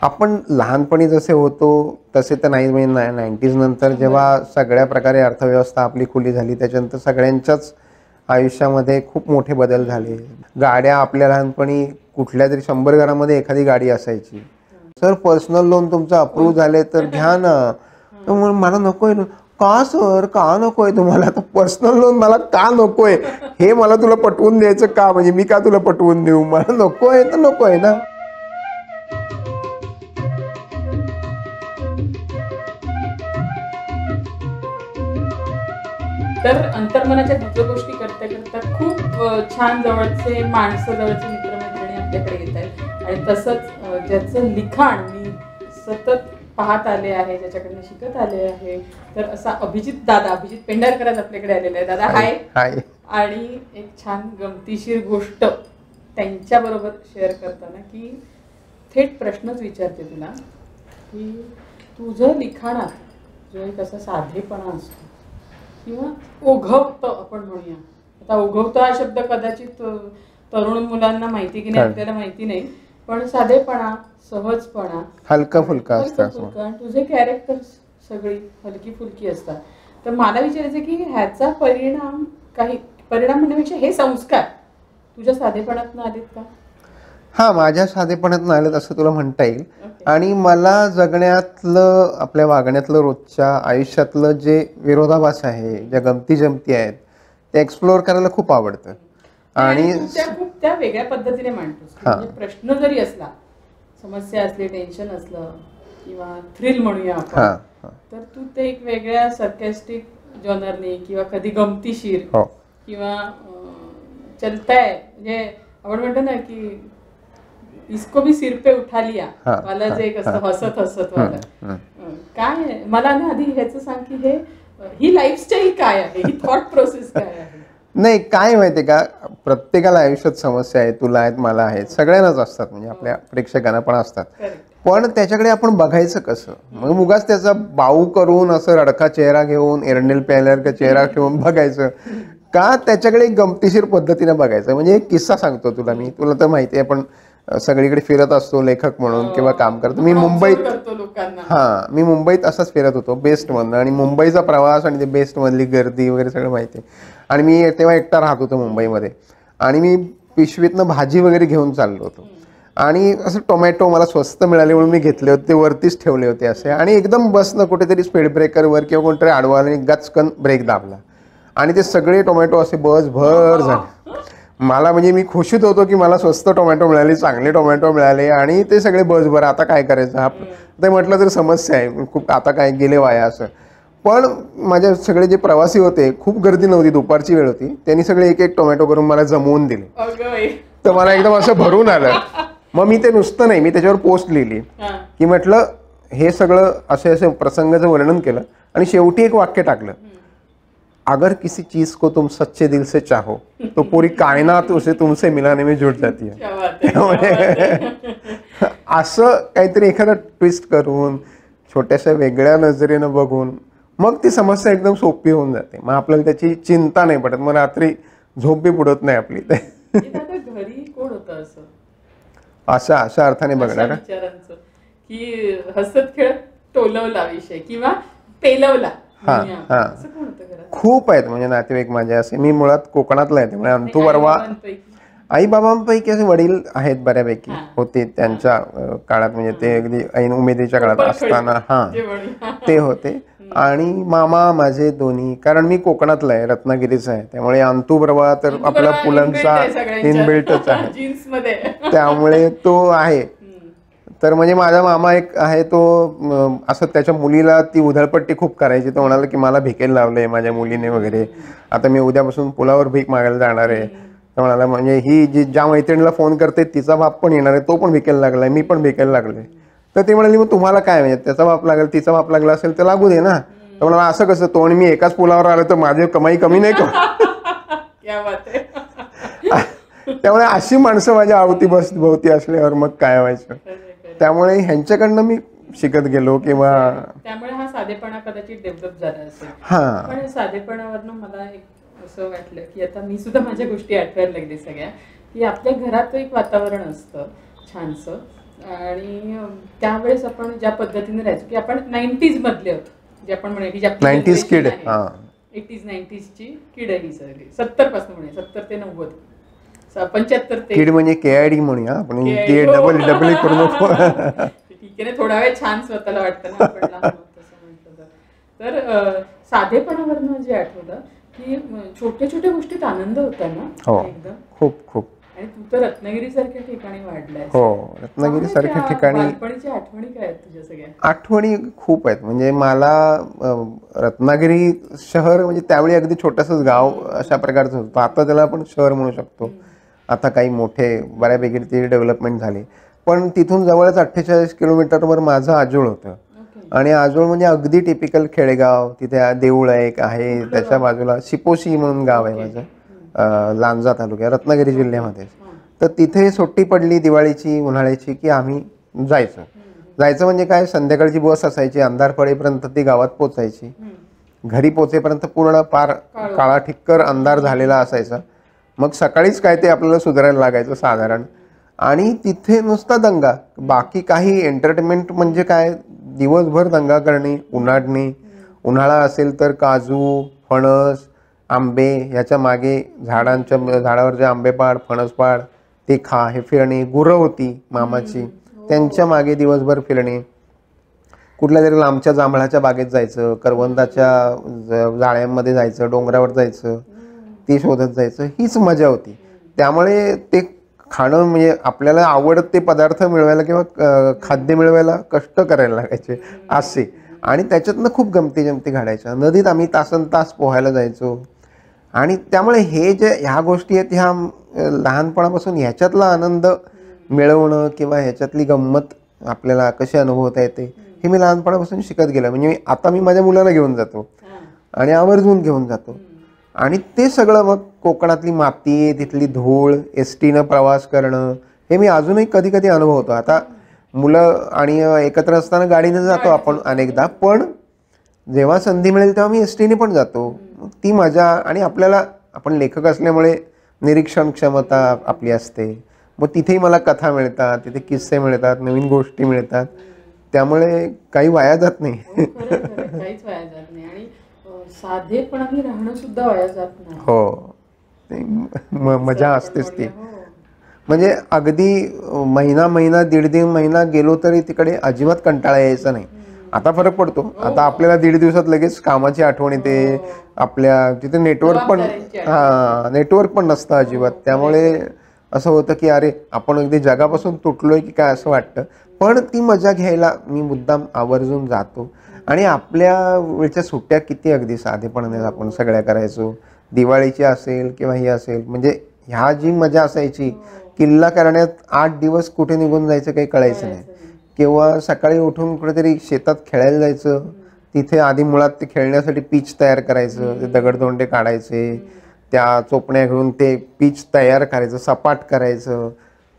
आपण लहानपणी जसे होतो तसे तर नाही, म्हणजे 90s नंतर जेव्हा सगळ्या प्रकारे अर्थव्यवस्था आपली खुली झाली त्याच्यानंतर सगळ्यांच्याच आयुष्यामध्ये खूप मोठे बदल झाले. गाड्या आपल्या लहानपणी कुठल्या तरी 100 घरामध्ये एखादी गाडी असायची. सर पर्सनल लोन तुमचं अप्रूव्ह झाले तर घ्या ना. तर मला नकोय ना. का सर, का नकोय तुम्हाला? तर पर्सनल लोन मला का नकोय हे मला तुला पटवून द्यायचं का? म्हणजे मी का तुला पटवून देऊ? मला नकोय तर नकोय ना. तर अंतर्मनाच्या दुसऱ्या गोष्टी करता करता खूप छान जवळचे माणसं, जवळचे मित्रमैत्रिणी आपल्याकडे येत आहेत. आणि तसंच ज्याचं लिखाण मी सतत पाहत आले आहे, ज्याच्याकडनं शिकत आले आहे, तर असा अभिजित पेंढारकर आज आपल्याकडे आलेला आहे. दादा हाय. हाय. आणि एक छान गमतीशीर गोष्ट त्यांच्याबरोबर शेअर करताना की थेट प्रश्नच विचारते तुला की तुझं लिखाणात जो एक असा साधेपणा असतो किंवा ओघवतं आपण म्हणूया. आता ओघवतं हा शब्द कदाचित तरुण मुलांना माहिती की नाही आपल्याला माहिती नाही, पण साधेपणा, सहजपणा, हलका फुलका असतात. आणि तुझे कॅरेक्टर्स सगळी हलकी फुलकी असतात. तर मला विचारायचं की ह्याचा परिणाम म्हणण्यापेक्षा हे संस्कार तुझ्या साधेपणातून आलेत का? हा, माझ्या साधेपणातून आलेत असं तुला म्हणता येईल. आणि मला जगण्यातलं, आपल्या वागण्यातलं, रोजच्या आयुष्यातलं जे विरोधाभास आहे, ज्या गमती जमती आहेत ते एक्सप्लोअर करायला खूप आवडतं. आणि खूप त्या वेगळ्या पद्धतीने मांडतोस. म्हणजे प्रश्न जरी असला, समस्या असली, टेन्शन असलं किंवा थ्रिल म्हणूया आपण, तर तू ते एक वेगळ्या सरकॅस्टिक जॉनरने किंवा कधी गमतीशीर किंवा चलताय, म्हणजे आपण म्हणतो ना की इसको भी सिर पे उठा लिया वाला जे एक असतं हसत हसत वाला. काय मला ना आधी ह्याचं सांग की ही लाईफस्टाईल काय आहे, ही थॉट प्रोसेस काय आहे? नाही, काय माहितीये का, प्रत्येकाला आयुष्यात समस्या आहेत, तुला आहेत, मला आहेत, सगळ्यांनाच असतात, म्हणजे आपल्या प्रेक्षकांना पण असतात. पण त्याच्याकडे आपण बघायचं कसं? मग उगाच त्याचा बाऊ करून असं रडका चेहरा घेऊन, एरंडेल प्यायल्यासारखा चेहरा ठेवून बघायचं का? त्याच्याकडे एक पद्धतीने बघायचं. म्हणजे एक किस्सा सांगतो तुला मी. तुला तर माहिती आहे, पण सगळीकडे फिरत असतो लेखक म्हणून किंवा काम करतो. मी मुंबईत असंच फिरत होतो बेस्टमधनं, आणि मुंबईचा प्रवास आणि ते बेस्टमधली गर्दी वगैरे सगळं माहिती आहे. आणि मी तेव्हा एकटा राहत होतो मुंबईमध्ये, आणि मी पिशवीतनं भाजी वगैरे घेऊन चाललो होतो. आणि असं टोमॅटो मला स्वस्त मिळाले म्हणून मी घेतले होते, ते वरतीच ठेवले होते असे. आणि एकदम बसनं कुठेतरी स्पीड ब्रेकरवर किंवा कोणतरी आडवा आणि गचकन ब्रेक दाबला, आणि ते सगळे टोमॅटो असे बसभर झाले. मला म्हणजे मी खुशीत होतो की मला स्वस्त टोमॅटो मिळाले, चांगले टोमॅटो मिळाले, आणि ते सगळे बसभर. आता काय करायचं? ते म्हटलं तर समस्या आहे खूप, आता काय गेले वाया असं. पण माझे सगळे जे प्रवासी होते, खूप गर्दी नव्हती, दुपारची वेळ होती, त्यांनी सगळे एक एक टोमॅटो करून मला जमवून दिले. तर मला एकदम असं भरून आलं. मग मी ते नुसतं नाही, मी त्याच्यावर पोस्ट लिहिली की म्हटलं हे सगळं असे असे प्रसंगाचं वर्णन केलं, आणि शेवटी एक वाक्य टाकलं, अगर किसी चीज को तुम सच्चे दिल से चाहो तो पूरी कायनात उसे तुमसे मिलाने में जुट जाती है. असं काहीतरी एखादा ट्विस्ट करून, छोट्याशा वेगळ्या नजरेनं बघून, मग ती समस्या एकदम सोपी होऊन जाते. मग आपल्याला त्याची चिंता नाही पडत, मग रात्री झोप बी बुडत नाही आपली. घरी कोण होतं असं अशा अर्थाने बघणार विचारांचं की हसत खेळत टोलवला विषय किंवा पेलवला. खूप आहेत म्हणजे नातेवाईक माझे असे. मी मुळात कोकणातला आहे, त्यामुळे अंतुबर्वा आई बाबांपैकी असे वडील आहेत बऱ्यापैकी, होते त्यांच्या काळात, म्हणजे ते अगदी ऐन उमेदीच्या काळात असताना ते होते. आणि मामा माझे दोन्ही, कारण मी कोकणातला आहे, रत्नागिरीचा आहे, त्यामुळे अंतुबर्वा तर आपला पुलंचा इनबिल्टच आहे, त्यामुळे तो आहे. तर म्हणजे माझा मामा एक आहे, तो असं त्याच्या मुलीला ती उधळपट्टी खूप करायची. तो म्हणाला की मला भिकेल लावले माझ्या मुलीने वगैरे, आता मी उद्यापासून पुलावर भीक मागायला जाणार आहे. तर म्हणाला म्हणजे ही जी ज्या मैत्रिणीला फोन करते तिचा बाप पण येणार आहे, तो पण भिकेल लागलाय, मी पण भिकेल लागलोय. तर ती म्हणाली मग तुम्हाला काय, म्हणजे त्याचा बाप लागेल, तिचा बाप लागला असेल तर लागू दे ना. तर म्हणाला असं कसं, तो आणि मी एकाच पुलावर आलो तर माझी कमाई कमी नाही का? त्यामुळे अशी माणसं माझ्या भोवती असल्यावर मग काय व्हायचं. त्यामुळे ह्यांच्याकडनं मी शिकत गेलो, किंवा त्यामुळे हा साधेपणा कदाचित डेव्हलप झाला असेल. पण साधेपणावरनं मला एक असं वाटलं की आता मी सुद्धा माझ्या गोष्टी आठवायला लागले सगळ्या, की आपल्या घरात एक वातावरण असतं छानसं, आणि त्यावेळेस आपण ज्या पद्धतीने राहायचो की आपण 90s मधले होतो, जे आपण म्हणे की 90s kid, हा. 80s 90s ची किड आहे ही सगळी. 70 पासून म्हणे 70 ते 90, 75 ते किड म्हणजे KID म्हणूया आपण, KID, डबल डबल करू नको. ठीक आहे ना, थोडा वेळ छान स्वतःला वाटतं ना आपण लहान आहोत तसं म्हटलं तर. साधेपणावरनं जे आठवलं की छोट्या छोट्या गोष्टीत आनंद होता ना हो, एकदम. खूप खूप. आणि तू तर रत्नागिरी सारख्या ठिकाणी वाढलाय. हो, रत्नागिरी सारख्या ठिकाणी बालपणीच्या आठवणी काय आहेत तुझ्या सगळ्या? आठवणी खूप आहेत. म्हणजे मला रत्नागिरी शहर म्हणजे त्यावेळी अगदी छोटंसंच गाव अशा प्रकारचं होतं. आता त्याला आपण शहर म्हणू शकतो. आता काही मोठे बऱ्यापैकी ते डेव्हलपमेंट झाले, पण तिथून जवळच 48 किलोमीटरवर माझं आजोळ होतं. आणि आजोळ म्हणजे अगदी टिपिकल खेडेगाव. तिथे देऊळ एक आहे, त्याच्या बाजूला शिपोशी म्हणून गाव आहे माझं, लांजा तालुक्यात, रत्नागिरी जिल्ह्यामध्ये. तर तिथे सुट्टी पडली दिवाळीची उन्हाळ्याची की आम्ही जायचं म्हणजे काय, संध्याकाळची बस असायची, अंधार पडेपर्यंत ती गावात पोचायची. घरी पोचेपर्यंत पूर्ण पार काळा ठिक्कर अंधार झालेला असायचा. मग सकाळीच काय ते आपल्याला सुधारायला लागायचं साधारण. आणि तिथे नुसता दंगा, बाकी काही एंटरटेनमेंट म्हणजे काय, दिवसभर दंगा करणे, उन्हाळणे. उन्हाळा असेल तर काजू, फणस, आंबे ह्याच्या मागे झाडावरचे आंबेपाड, फणसपाड ते खा, हे फिरणे. गुरं होती मामाची, त्यांच्या मागे दिवसभर फिरणे. कुठल्या तरी लांबच्या जांभळाच्या बागेत जायचं, करवंदाच्या जाळ्यांमध्ये जायचं, डोंगरावर जायचं, ती शोधत जायचं. हीच मजा होती. त्यामुळे ते खाणं म्हणजे आपल्याला आवडत ते पदार्थ मिळवायला किंवा खाद्य मिळवायला कष्ट करायला लागायचे असे. आणि त्याच्यातनं खूप गमती जमती घडायच्या. नदीत आम्ही तासनतास पोहायला जायचो. आणि त्यामुळे हे जे ह्या गोष्टी आहेत ह्या लहानपणापासून ह्याच्यातला आनंद मिळवणं किंवा ह्याच्यातली गंमत आपल्याला कशी अनुभवता येते हे मी लहानपणापासून शिकत गेलो. म्हणजे आता मी माझ्या मुलाला घेऊन जातो आणि आवर्जून घेऊन जातो. आणि ते सगळं मग कोकणातली माती, तिथली धूळ, एसटीनं प्रवास करणं हे मी अजूनही कधी कधी अनुभवतो. आता मुलं आणि एकत्र असताना गाडीनं जातो आपण अनेकदा, पण जेव्हा संधी मिळेल तेव्हा मी एसटीने पण जातो. ती मजा. आणि आपल्याला, आपण लेखक असल्यामुळे निरीक्षण क्षमता आपली असते. मग तिथेही मला कथा मिळतात, तिथे किस्से मिळतात, नवीन गोष्टी मिळतात. त्यामुळे काही वाया जात नाही. काहीच वाया जात नाही. आणि साधेपणाने राहणं सुद्धा वाया जात नाही. हो, मजा असतेच ती. म्हणजे अगदी महिना दीड महिना गेलो तरी तिकडे अजिबात कंटाळा यायचा नाही. आता फरक पडतो. आता आपल्याला 1.5 दिवसात लगेच कामाची आठवण येते. आपल्या तिथे नेटवर्क पण नसतं अजिबात. त्यामुळे असं होतं की अरे आपण अगदी जगापासून तुटलोय की काय असं वाटतं. पण ती मजा घ्यायला मी मुद्दाम आवर्जून जातो. आणि आपल्या वेळच्या सुट्ट्या किती अगदी साधेपणाने आपण सगळ्या करायचो. दिवाळीची असेल किंवा ही असेल, म्हणजे ह्या जी मजा असायची, किल्ला करण्यात 8 दिवस कुठे निघून जायचं काही कळायचं नाही. किंवा सकाळी उठून कुठेतरी शेतात खेळायला जायचं. तिथे आधी मुळात ते खेळण्यासाठी पिच तयार करायचं, ते दगडधोंडे काढायचे, त्या चोपण्या घेऊन ते पिच तयार करायचं, सपाट करायचं.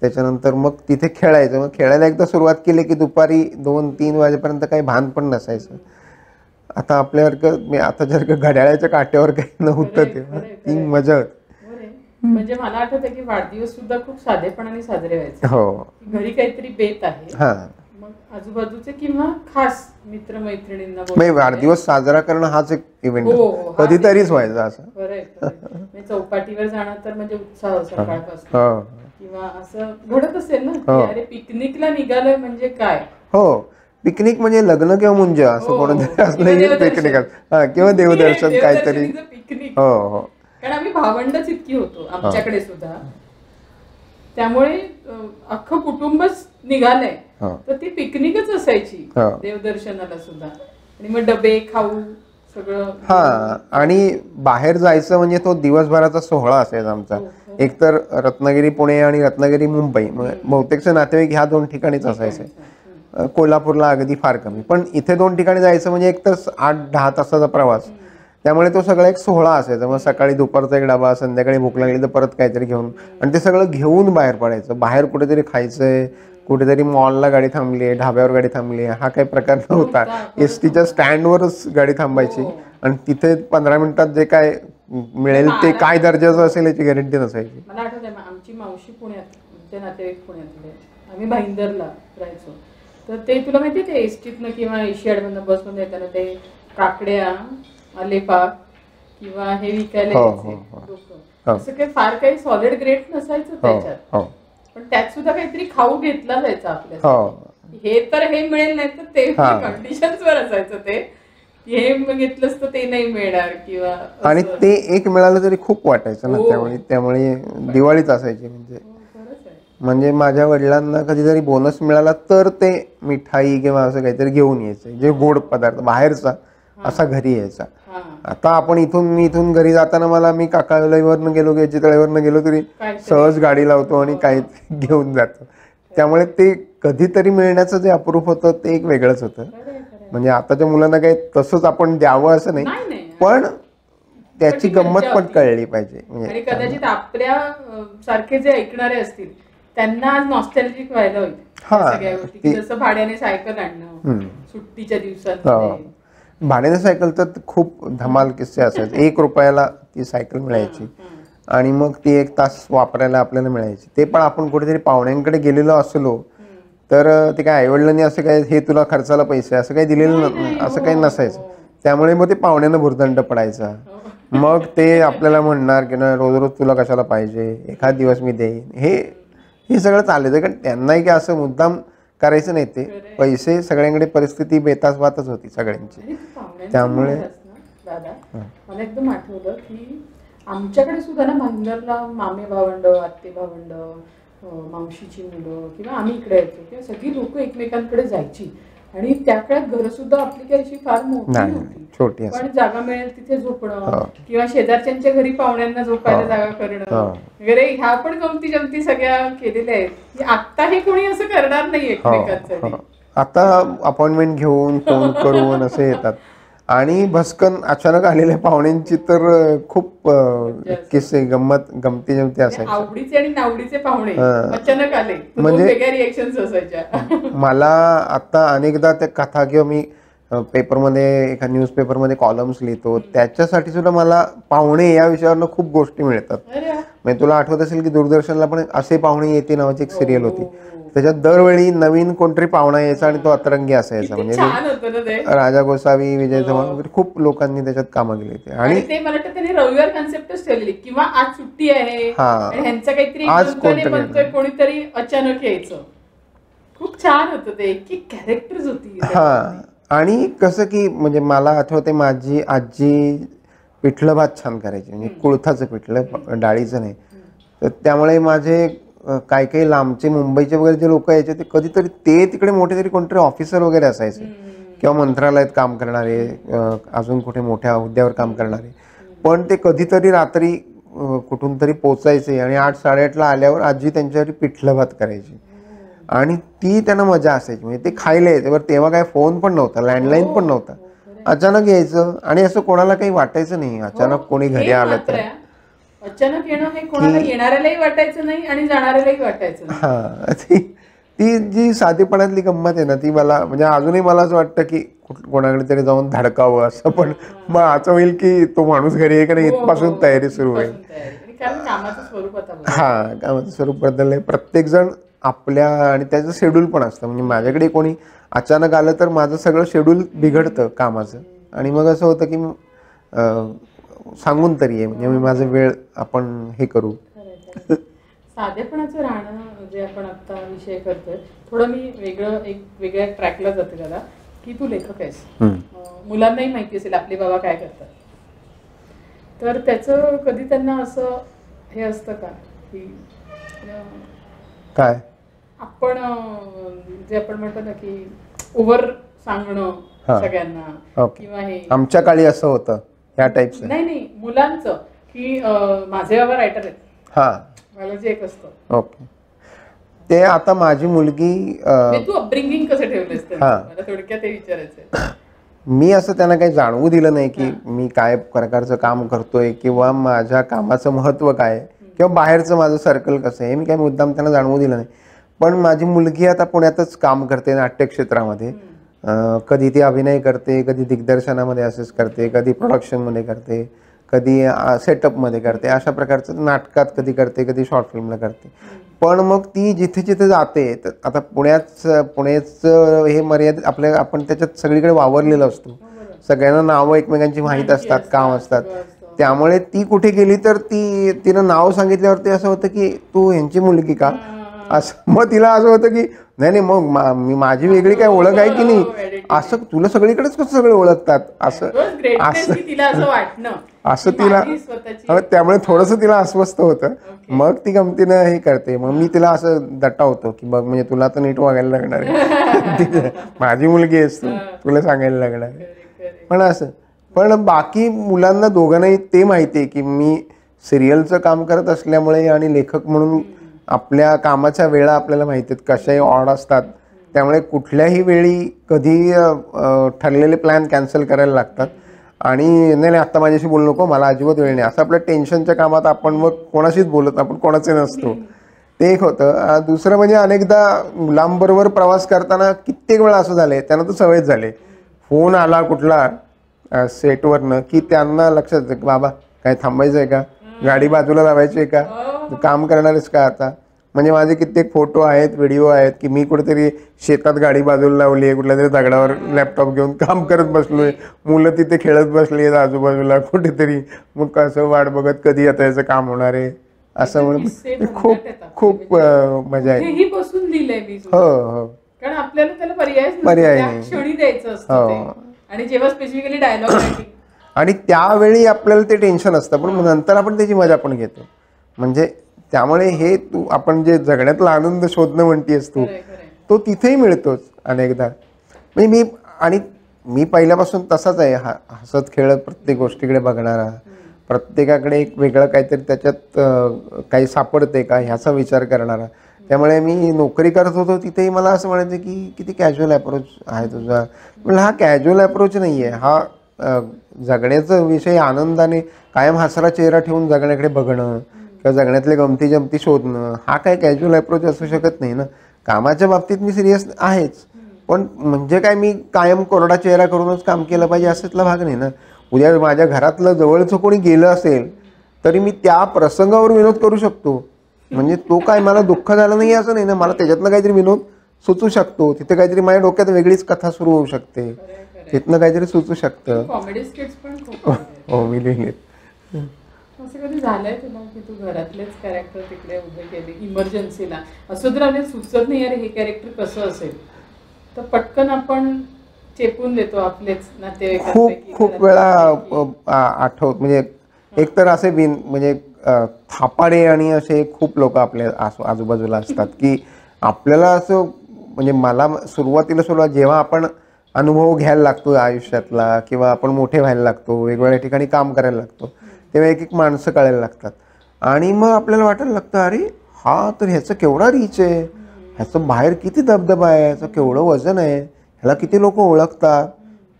त्याच्यानंतर मग तिथे खेळायचं. मग खेळायला एकदा सुरुवात केली की दुपारी 2-3 वाजेपर्यंत काही भान पण नसायचं. आता आपल्यासारखं, आता जर घड्याळ्याच्या काट्यावर काही नव्हतं तेव्हा ती मजा होती. म्हणजे मला आठवतं की वाढदिवस सुद्धा खूप साधेपणाने साजरे व्हायचे. हो, घरी काहीतरी बेत आहे, मग आजूबाजूचे किंवा खास मित्रमैत्रिणींना वाढदिवस साजरा करणं हाच एक इव्हेंट कधीतरीच व्हायचा. असं चौपाटीवर जाणं तर म्हणजे उत्साह सकाळपासून, किंवा असं घडत असेल ना की अरे पिकनिकला निघालोय म्हणजे काय. हो, पिकनिक म्हणजे लग्न किंवा मुंज असं कोणतरी असलं पिकनिक किंवा देवदर्शन काहीतरी. हो हो, कारण आम्ही भावंडच इतकी होतो आमच्याकडे सुद्धा. त्यामुळे अख्खं कुटुंबच निघालंय तर ती पिकनिकच असायची देवदर्शनाला सुद्धा. आणि मग डबे खाऊ सगळं. आणि बाहेर जायचं म्हणजे तो दिवसभराचा सोहळा असायचा आमचा. एकतर रत्नागिरी पुणे आणि रत्नागिरी मुंबई, बहुतेकचे नातेवाईक ह्या 2 ठिकाणीच असायचे. कोल्हापूरला अगदी फार कमी. पण इथे 2 ठिकाणी जायचं म्हणजे एक तर 8-10 तासाचा प्रवास. त्यामुळे तो सगळा एक सोहळा असायचा. मग सकाळी दुपारचा एक डबा, संध्याकाळी भूक लागली तर परत काहीतरी घेऊन, आणि ते सगळं घेऊन बाहेर पडायचं. बाहेर कुठेतरी खायचंय, कुठेतरी मॉलला गाडी थांबली आहे, ढाब्यावर गाडी थांबली आहे, हा काही प्रकार नव्हता. एसटीच्या स्टँडवरच गाडी थांबायची आणि तिथे 15 मिनिटात जे काय मिळेल ते काय दर्जाचं असेल याची गॅरंटी नसायची. मला आठवतंय आमची मावशी पुण्यात, नातेवाईक पुण्यातले, आम्ही भाईंदरला राहायचो, तर ते तुला माहिती आहे ते एसटीतनं किंवा एशियाडमधनं बसमधून येताना ते काकड्या, आलेपाक किंवा हे विकायला यायचे लोकं. असं काही फार काही सॉलिड ग्रेड नसायचं त्याच्यात, पण त्यात सुद्धा काहीतरी खाऊ घेतला जायचा आपल्या. हे तर हे मिळेल नाही तर ते कंडिशन्सवर असायचं ते, हे घेतलंच तर ते नाही मिळणार किंवा. आणि ते एक मिळालं तरी खूप वाटायचं ना त्यामुळे दिवाळीच असायची. म्हणजे माझ्या वडिलांना कधीतरी बोनस मिळाला तर ते मिठाई किंवा असं काहीतरी घेऊन यायचं, जे गोड पदार्थ बाहेरचा असा घरी यायचा. आता आपण इथून घरी जाताना मला मी काकालईवरनं गेलो की चितळेवरनं गेलो तरी सहज गाडी लावतो आणि काही घेऊन जातो. त्यामुळे ते कधीतरी मिळण्याचं जे अप्रूप होतं ते एक वेगळंच होतं. म्हणजे आताच्या मुलांना काही तसंच आपण द्यावं असं नाही, पण त्याची गंमत पण कळली पाहिजे. आणि कदाचित आपल्या सारखे जे ऐकणारे असतील त्यांना आज नॉस्टॅल्जिक व्हायला होईल सगळ्या गोष्टी, जसं भाड्याने सायकल आणणं सुट्टीच्या दिवसात. भाड्याने सायकल तर खूप धमाल किस्से असायचे. 1 रुपयाला ती सायकल मिळायची आणि मग ती 1 तास वापरायला आपल्याला मिळायची. ते पण आपण कुठेतरी पाहुण्यांकडे गेलेलो असलो तर ते काय आईवडिलांनी असं काय हे तुला खर्चाला पैसे असं काही दिलेलं असं काही नसायचं. त्यामुळे मग ते पाहुण्यांना भुर्दंड पडायचा. मग ते आपल्याला म्हणणार की ना रोज रोज तुला कशाला पाहिजे, एखाद दिवस मी देईन, हे सगळं चालायचं. कारण त्यांनाही काय असं मुद्दाम करायचं नाही. ते पैसे सगळ्यांकडे परिस्थिती बेतासबातच होती सगळ्यांची. त्यामुळे दादा मला एकदम आठवलं की आमच्याकडे सुद्धा ना भांडरला मामे भावंड, आत्ते भावंड, मावशीची मुलं किंवा आम्ही इकडे यायचो किंवा सगळी लोक एकमेकांकडे जायची. आणि त्या काळात घर सुद्धा आपली काही अशी फार मोठी नव्हती, पण जागा मिळेल तिथे झोपणं किंवा शेजारच्यांच्या घरी पाहुण्यांना झोपायला जागा करणं वगैरे, ह्या पण गमती जमती सगळ्या केलेल्या आहेत. आता हे कोणी असं करणार नाही एकमेकांसाठी. आता अपॉइंटमेंट घेऊन फोन करून असे येतात. आणि भस्कन अचानक आलेल्या पाहुण्यांची तर खूप किस्से गमती जमती असायचे. आवडीचे आणि नावडीचे पाहुणे अचानक आले म्हणजे वेगळ्या रिएक्शन्स असायच्या. मला आता अनेकदा त्या कथा किंवा मी पेपरमध्ये एका न्यूजपेपरमध्ये कॉलम्स लिहितो, त्याच्यासाठी सुद्धा मला पाहुणे या विषयावरनं खूप गोष्टी मिळतात. म्हणजे तुला आठवत असेल की दूरदर्शनला पण असे पाहुणे येते नावाची एक सिरियल होती. त्याच्यात दरवेळी नवीन कोणतरी पाहुणा यायचा आणि तो अतरंगी असायचा. म्हणजे राजा गोसावी, विजय चव्हाण वगैरे खूप लोकांनी त्याच्यात कामं केली होती. आणि ते मला वाटतं त्यांनी रविवार कन्सेप्टच ठेवलेली किंवा आज सुट्टी आहे ह्यांचं काहीतरी कोणीतरी अचानक यायचं. खूप छान होतं ते, की कॅरेक्टर्स होती. आणि कसं की म्हणजे मला आठवते माझी आजी पिठलं भात छान करायची, म्हणजे कुळथाचं पिठलं, डाळीचं नाही. तर त्यामुळे माझे काही काही लांबचे मुंबईचे वगैरे जे लोक यायचे ते कधीतरी ते तिकडे मोठे तरी कोणतरी ऑफिसर वगैरे असायचे किंवा मंत्रालयात काम करणारे, अजून कुठे मोठ्या हुद्द्यावर काम करणारे, पण ते कधीतरी रात्री कुठून तरी पोचायचे आणि 8-8:30ला आल्यावर आजी त्यांच्यासाठी पिठलं भात करायची. आणि ती त्यांना मजा असायची. म्हणजे ते खायला यायचे. बरं तेव्हा काय फोन पण नव्हता, लँडलाईन पण नव्हता. अचानक यायचं आणि असं कोणाला काही वाटायचं नाही अचानक कोणी घरी आलं तर. अचानक येणं हे कोणाला येणाऱ्यालाही वाटायचं नाही आणि जाणाऱ्यालाही वाटायचं नाही. ती जी साधेपणातली गंमत आहे ना ती मला म्हणजे अजूनही मला असं वाटतं की कोणाकडे तरी जाऊन धडकावं असं. पण मग असं होईल की तो माणूस घरी आहे का नाही इथपासून तयारी सुरू होईल. कामाचं स्वरूप बदललंय. प्रत्येक जण आपल्या आणि त्याचं शेड्यूल पण असतं. म्हणजे माझ्याकडे कोणी अचानक आलं तर माझं सगळं शेड्यूल बिघडतं कामाचं. आणि मग असं होतं की सांगून तरी आहे म्हणजे मी माझं वेळ आपण हे करू. साधेपणाचं राहणं जे आपण आता विषय करतोय, थोडं मी वेगळ्या ट्रॅकला जाते दादा, की तू लेखक आहेस. मुलांनाही माहिती असेल आपले बाबा काय करतात, तर त्याचं कधी त्यांना असं हे असतं का की काय आपण जे आपण म्हणतो ना की ओव्हर सांगणं सगळ्यांना किंवा हे आमच्या काळी असं होतं ह्या टाईपचं. नाही मुलांचं की माझे बाबा रायटर आहेत, मला जे एक असतं. ओके. ते आता माझी मुलगी तू अपब्रिंगिंग कसं ठेवलंस मला थोडक्यात ते विचारायचंय. मी असं त्यांना काही जाणवू दिलं नाही की मी काय प्रकारचं काम करतोय किंवा माझ्या कामाचं महत्त्व काय किंवा बाहेरचं माझं सर्कल कसं आहे, मी काही मुद्दाम त्यांना जाणवू दिलं नाही. पण माझी मुलगी आता पुण्यातच काम करते नाट्यक्षेत्रामध्ये. कधी ती अभिनय करते, कधी दिग्दर्शनामध्ये असेच करते, कधी प्रोडक्शनमध्ये करते. कधी सेटअपमध्ये करते, अशा प्रकारचं नाटकात कधी करते, कधी शॉर्ट फिल्मला करते. पण मग ती जिथे जिथे जाते, तर आता पुण्याचं हे मर्यादित आपल्या, आपण त्याच्यात सगळीकडे वावरलेलं असतो, सगळ्यांना नावं एकमेकांची माहीत असतात, काम असतात. त्यामुळे ती कुठे गेली तर तिनं नाव सांगितल्यावरती असं होतं की तू ह्यांची मुलगी का, असं. मग तिला असं होतं की नाही मग माझी वेगळी काय ओळख आहे की नाही, असं तुला सगळीकडेच कसं सगळे ओळखतात, असं असं तिला. त्यामुळे थोडंसं तिला अस्वस्थ होतं. मग ती गमतीनं हे करते. मग मी तिला असं दटावतो की बघ, म्हणजे तुला तर नीट वागायला लागणार आहे, माझी मुलगी आहेस तू, तुला सांगायला लागणार आहे. पण असं, पण बाकी मुलांना दोघांनाही ते माहिती आहे की मी सिरियलचं काम करत असल्यामुळे आणि लेखक म्हणून आपल्या कामाच्या वेळा आपल्याला माहिती आहेत कशाही ऑड असतात. त्यामुळे कुठल्याही वेळी कधी ठरलेले प्लॅन कॅन्सल करायला लागतात. आणि नाही आत्ता माझ्याशी बोलू नको, मला अजिबात वेळ नाही, असं आपल्या टेन्शनच्या कामात आपण मग कोणाशीच बोलत, आपण कोणाचे नसतो, ते एक होतं. दुसरं म्हणजे अनेकदा मुलांबरोबर प्रवास करताना कित्येक वेळा असं झालंय, त्यांना तर सवयच झाले, फोन आला कुठला सेटवरनं की त्यांना लक्षात येतं की बाबा काय थांबायचं आहे का, गाडी बाजूला लावायची आहे का, काम करणारच का आता. म्हणजे माझे कित्येक फोटो आहेत, व्हिडिओ आहेत की मी कुठेतरी शेतात गाडी बाजूला लावली आहे, कुठल्या तरी दगडावर लॅपटॉप घेऊन काम करत बसलोय, मुलं तिथे खेळत बसली आहेत आजूबाजूला कुठेतरी, मग कसं वाट बघत कधी आता याचं काम होणार आहे, असं म्हणून खूप खूप मजा आहे. हो हो, कारण आपल्याला त्याला पर्याय नाही, क्षणी द्यायचं असतं. आणि जेव्हा स्पेसिफिकली डायलॉग रायटिंग, आणि त्यावेळी आपल्याला ते टेन्शन असतं, पण नंतर आपण त्याची मजा पण घेतो. म्हणजे त्यामुळे हे आपण जे जगण्यातला आनंद शोधणं म्हणतेस तू, तो तिथेही मिळतोच अनेकदा. म्हणजे मी पहिल्यापासून तसाच आहे, हसत खेळत प्रत्येक गोष्टीकडे बघणारा, प्रत्येकाकडे एक वेगळं काहीतरी त्याच्यात काही सापडते का ह्याचा विचार करणारा. त्यामुळे मी नोकरी करत होतो तिथेही मला असं म्हणायचं की किती कॅज्युअल अप्रोच आहे तुझा. म्हणजे हा कॅज्युअल अप्रोच नाही आहे, हा जगण्याचा विषय आनंदाने कायम हसरा चेहरा ठेवून जगण्याकडे बघणं किंवा जगण्यातले गमती जमती शोधणं, हा काय कॅज्युअल अप्रोच असू शकत नाही ना. कामाच्या बाबतीत मी सिरियस आहेच, पण म्हणजे काय मी कायम कोरडा चेहरा करूनच काम केलं पाहिजे असातला भाग नाही ना. उद्या माझ्या घरातलं जवळचं कोणी गेलं असेल तरी मी त्या प्रसंगावर विनोद करू शकतो. म्हणजे तो काय मला दुःख झालं नाही असं नाही ना, मला त्याच्यातनं काहीतरी विनोद सुचू शकतो, तिथे काहीतरी माझ्या डोक्यात वेगळीच कथा सुरू होऊ शकते, तिथनं काहीतरी सुचू शकतं. कॉमेडी स्किट्स पण खूप हो मी लिहिलेत. असं कधी झालंय तुला की तू घरातलेच कॅरेक्टर तिकडे उभे केले इमर्जन्सीला, असं तर आपल्याला सुचत नाही अरे हे कॅरेक्टर कसं असेल, तर पटकन आपण चेपून देतो आपलेच नातेवाईक. खूप वेळा आठवत, म्हणजे एकतर असे म्हणजे थापाडे आणि असे खूप लोक आपल्या आजूबाजूला असतात की आपल्याला असं, म्हणजे मला सुरुवातीला जेव्हा आपण अनुभव घ्यायला लागतो आयुष्यातला किंवा आपण मोठे व्हायला लागतो, वेगवेगळ्या ठिकाणी काम करायला लागतो, तेव्हा एक एक माणसं कळायला लागतात. आणि मग आपल्याला वाटायला लागतं अरे हा तर ह्याचं केवढा रीच आहे, ह्याचं बाहेर किती दबदबा आहे, ह्याचं केवढं वजन आहे, ह्याला किती लोक ओळखतात,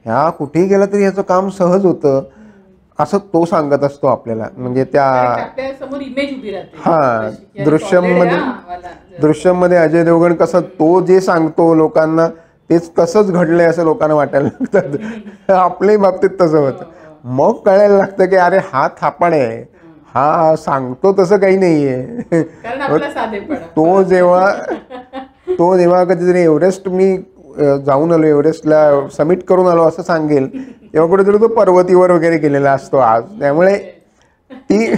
ह्या कुठेही गेला तरी ह्याचं काम सहज होतं, असं तो सांगत असतो आपल्याला. म्हणजे त्या हा दृश्यममध्ये अजय देवगण कसं तो जे सांगतो लोकांना तेच तसंच घडलंय असं लोकांना वाटायला लागतात. आपल्याही बाबतीत तसं होतं. मग कळायला लागतं की अरे हा थापाड आहे, हा सांगतो तसं काही नाहीये. तो जेव्हा कधीतरी एव्हरेस्ट मी जाऊन आलो, एव्हरेस्टला समिट करून आलो असं सांगेल, तेव्हा कुठेतरी तो पर्वतीवर वगैरे गेलेला असतो आज. त्यामुळे ती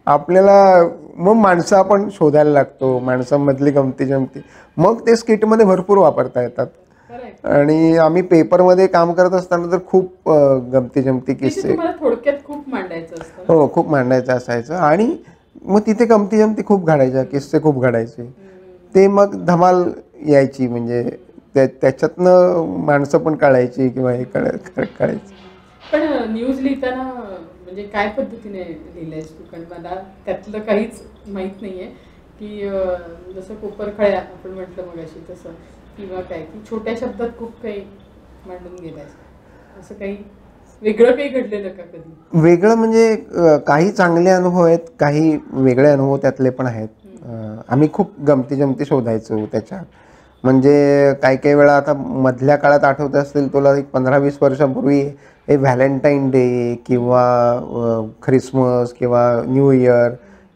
आपल्याला मग माणसं आपण शोधायला लागतो, माणसांमधली गमती जमती मग ते स्किटमध्ये भरपूर वापरता येतात. आणि आम्ही पेपरमध्ये काम करत असताना तर खूप गमती जमती किस्से थोडक्यात खूप मांडायचं असतं. हो खूप मांडायचं असायचं. आणि मग तिथे गमती जमती खूप घडायच्या, किस्से खूप घडायचे, ते मग धमाल यायची. म्हणजे त्याच्यातनं माणसं पण कळायची किंवा हे कळायची. पण न्यूज लिहिताना म्हणजे काय पद्धतीने लिहिलंयस तू, कारण मला त्यातलं काहीच माहित नाहीये की जसं कोपरखळ्या आपण म्हटलं मगाशी तसं, किंवा काय की छोट्या शब्दात खूप काही मांडून गेलायस, असं काही वेगळं काही घडलेलं का कधी? वेगळं म्हणजे काही चांगले अनुभव आहेत, काही वेगळे अनुभव त्यातले पण आहेत. आम्ही खूप गमती जमती शोधायचो त्याच्यात. म्हणजे काही काही वेळा आता मधल्या काळात आठवत असतील तुला, एक 15-20 वर्षांपूर्वी हे व्हॅलेंटाईन डे किंवा ख्रिसमस किंवा न्यू इयर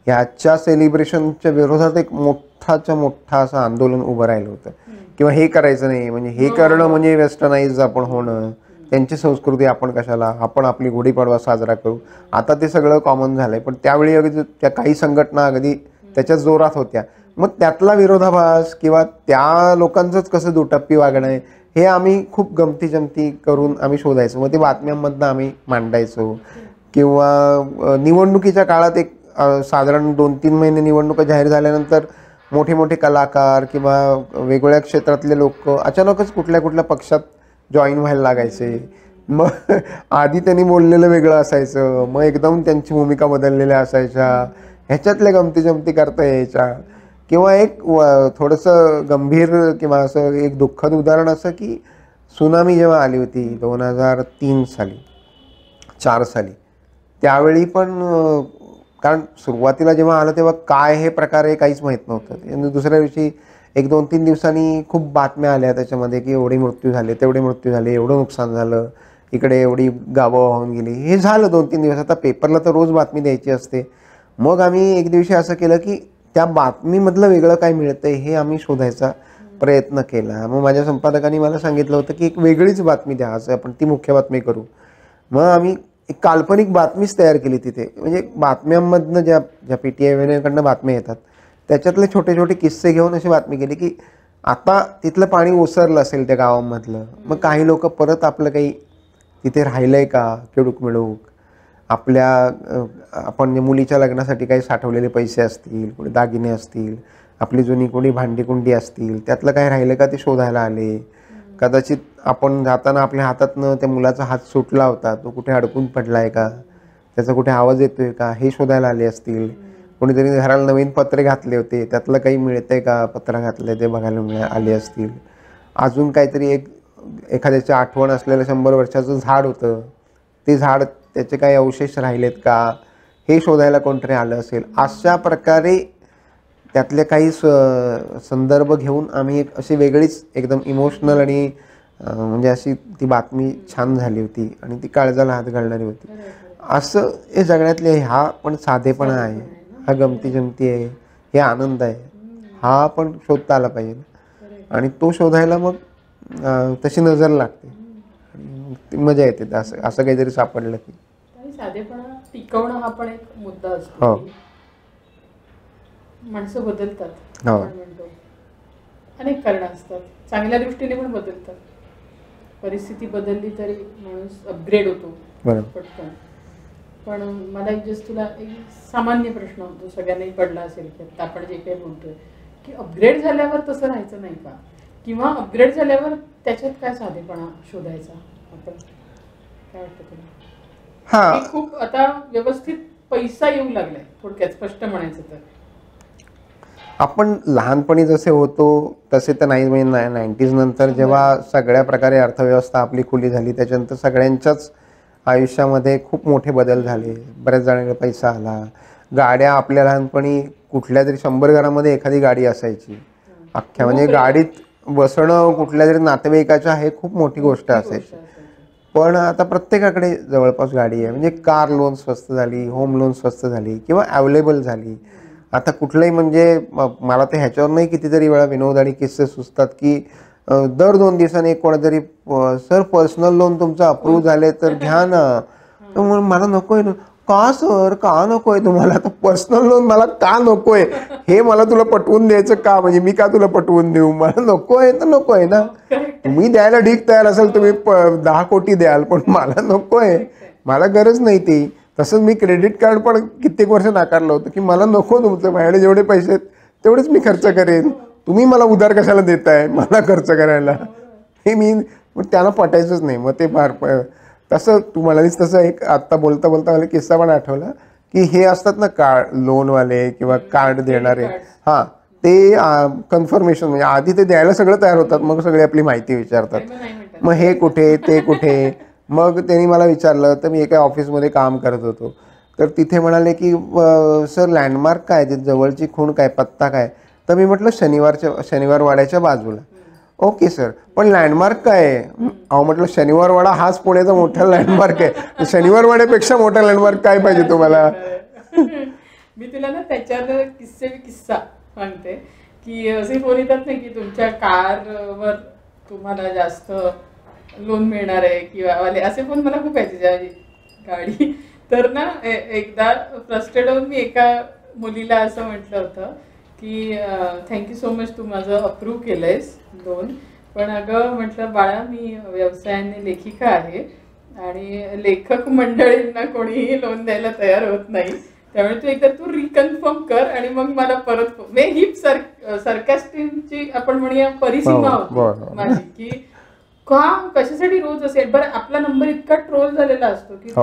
ह्याच्या सेलिब्रेशनच्या विरोधात एक मोठं असं आंदोलन उभं राहिलं होतं किंवा हे करायचं नाही, म्हणजे हे करणं म्हणजे वेस्टर्नाइज आपण होणं, त्यांची संस्कृती आपण कशाला, आपण आपली गुढीपाडवा साजरा करू. आता ते सगळं कॉमन झालंय, पण त्यावेळी अगदी त्या काही संघटना अगदी त्याच्या जोरात होत्या. मग त्यातला विरोधाभास किंवा त्या लोकांचंच कसं दुटप्पी वागणं आहे हे आम्ही खूप गमती जमती करून आम्ही शोधायचो. मग ते बातम्यांमधनं आम्ही मांडायचो किंवा निवडणुकीच्या काळात एक साधारण 2-3 महिने निवडणुका जाहीर झाल्यानंतर मोठे मोठे कलाकार किंवा वेगवेगळ्या क्षेत्रातले लोक अचानकच कुठल्या कुठल्या पक्षात जॉईन व्हायला लागायचे. मग आधी त्यांनी बोललेलं वेगळं असायचं, मग एकदम त्यांची भूमिका बदललेल्या असायच्या. ह्याच्यातल्या गमती जमती करता यायच्या. किंवा एक थोडंसं गंभीर किंवा असं एक दुःखद उदाहरण असं की सुनामी जेव्हा आली होती 2003 साली 4 साली, त्यावेळी पण कारण सुरुवातीला जेव्हा आलं तेव्हा काय हे प्रकार आहे काहीच माहीत नव्हतं. दुसऱ्या दिवशी 1-2-3 दिवसांनी खूप बातम्या आल्या त्याच्यामध्ये की एवढे मृत्यू झाले, तेवढे मृत्यू झाले, एवढं नुकसान झालं, इकडे एवढी गावं वाहून गेली. हे झालं 2-3 दिवस. आता पेपरला तर रोज बातमी द्यायची असते. मग आम्ही एक दिवशी असं केलं की त्या बातमीमधलं वेगळं काय मिळतंय हे आम्ही शोधायचा प्रयत्न केला. मग माझ्या संपादकांनी मला सांगितलं होतं की एक वेगळीच बातमी द्या, आज आपण ती मुख्य बातमी करू. मग आम्ही एक काल्पनिक बातमीच तयार केली तिथे. म्हणजे बातम्यांमधनं ज्या PTI बातम्या येतात त्याच्यातले छोटे छोटे किस्से घेऊन अशी बातमी केली की आता तिथलं पाणी ओसरलं असेल त्या गावांमधलं, मग काही लोक परत आपलं काही तिथे राहिलंय का केडूक मिळूक, आपल्या आपण मुलीच्या लग्नासाठी काही साठवलेले पैसे असतील, कोणी दागिने असतील, आपली जुनी कोणी भांडीकुंडी असतील, त्यातलं काय राहिलं का ते शोधायला आले. कदाचित आपण जाताना आपल्या हातातनं त्या मुलाचा हात सुटला होता, तो कुठे अडकून पडला आहे का, त्याचा कुठे आवाज येतोय का हे शोधायला आले असतील. कोणीतरी घराला नवीन पत्रे घातले होते, त्यातलं काही मिळतंय का, पत्र घातलं ते बघायला आले असतील. अजून काहीतरी एखाद्याची आठवण असलेलं 100 वर्षाचं झाड होतं, ते झाड त्याचे काही अवशेष राहिलेत का हे शोधायला कोणतरी आलं असेल. अशा प्रकारे त्यातले काही संदर्भ घेऊन आम्ही एक अशी वेगळीच एकदम इमोशनल आणि म्हणजे अशी ती बातमी छान झाली होती आणि ती काळजाला हात घालणारी होती. असं हे जगण्यातले हा पण साधेपणा आहे, हा गमती जमती आहे, हे आनंद आहे, हा पण शोधता आला पाहिजे. आणि तो शोधायला मग तशी नजर लागते, मजा येते असं काहीतरी सापडलं की. साधेपणा टिकवणं हा पण एक मुद्दा असतो. हो, माणसं बदलतात, हो, आपण म्हणतो अनेक कारणं असतात, चांगल्या दृष्टीने पण बदलतात. परिस्थिती बदलली तरी माणूस अपग्रेड होतो पटकन. पण मला जस्ट तुला एक सामान्य प्रश्न होतो, सगळ्यांनाही पडला असेल की आता आपण जे काही बोलतोय की अपग्रेड झाल्यावर तसं राहायचं नाही का, किंवा अपग्रेड झाल्यावर त्याच्यात काय साधेपणा शोधायचा, आपण काय वाटतं तुला? हा, खूप आता व्यवस्थित पैसा येऊ लागलाय, थोडक्यात स्पष्ट म्हणायचं तर. आपण लहानपणी जसे होतो तसे तर नाही. म्हणजे 90s नंतर जेव्हा सगळ्या प्रकारे अर्थव्यवस्था आपली खुली झाली त्याच्यानंतर सगळ्यांच्याच आयुष्यामध्ये खूप मोठे बदल झाले. बऱ्याच जणांना पैसा आला. गाड्या आपल्या लहानपणी कुठल्या तरी 100 घरामध्ये एखादी गाडी असायची अख्ख्या. म्हणजे गाडीत बसणं कुठल्या तरी नातेवाईकाच्या हे खूप मोठी गोष्ट असायची. पण आता प्रत्येकाकडे जवळपास गाडी आहे. म्हणजे कार लोन स्वस्त झाली, होम लोन स्वस्त झाली किंवा अवेलेबल झाली. आता कुठलंही म्हणजे मला तर ह्याच्यावर नाही कितीतरी वेळा विनोद आणि किस्से सुचतात की दर 2 दिवसांनी एक कोणातरी सर पर्सनल लोन तुमचं अप्रूव्ह झाले तर घ्या ना. तर मला नको आहे ना. का सर, का नको आहे तुम्हाला? आता पर्सनल लोन मला का नको आहे हे मला तुला पटवून द्यायचं का? म्हणजे मी का तुला पटवून देऊ? मला नको आहे तर नको आहे ना. तुम्ही द्यायला ठीक तयार असेल, तुम्ही 10 कोटी द्याल, पण मला नको आहे, मला गरज नाही ती. तसंच मी क्रेडिट कार्ड पण कित्येक वर्ष नाकारलं होतं की मला नको, तुमचं माझ्याकडे जेवढे पैसे आहेत तेवढेच मी खर्च करेन, तुम्ही मला उधार कशाला देताय मला खर्च करायला. हे मी त्यांना पटायचंच नाही. मग ते फार तसं तू म्हणालीस तसं एक आत्ता बोलता बोलता मला किस्सा पण आठवला की हे असतात ना कार्ड लोनवाले किंवा कार्ड देणारे, हां, ते कन्फर्मेशन म्हणजे आधी ते द्यायला सगळं तयार होतात, मग सगळी आपली माहिती विचारतात. मग हे कुठे ते कुठे. मग त्यांनी मला विचारलं, तर मी एका ऑफिसमध्ये काम करत होतो, तर तिथे म्हणाले की सर लँडमार्क काय, ते जवळची खूण काय, पत्ता काय? तर मी म्हटलं शनिवार वाड्याच्या बाजूला. ओके सर, पण लँडमार्क काय आहे? अहो म्हटलं शनिवार वाडा हाच पुण्याचा मोठा लँडमार्क आहे, शनिवार वाड्यापेक्षा मोठा लँडमार्क काय पाहिजे तुम्हाला? मी तुला ना त्याच्यावर किस्सा सांगते की असे फोन येतात नाही की तुमच्या कारवर तुम्हाला जास्त लोन मिळणार आहे किंवा वाले असे फोन मला खूप यायचे गाडी. तर ना एकदा फ्रस्ट्रेट होऊन मी एका मुलीला असं म्हटलं होतं की थँक्यू सो मच, तू माझं अप्रूव्ह केलंयस लोन, पण अगं म्हटलं बाळा मी व्यवसायाने लेखिका आहे आणि लेखक मंडळींना कोणीही लोन द्यायला तयार होत नाही, त्यामुळे तू एकदा तू रिकन्फर्म कर आणि मग मला परत ही सरकास्टिकची आपण म्हणूया परिसीमा होती माझी की का कशासाठी रोज असेल. बरं आपला नंबर इतका ट्रोल झालेला असतो की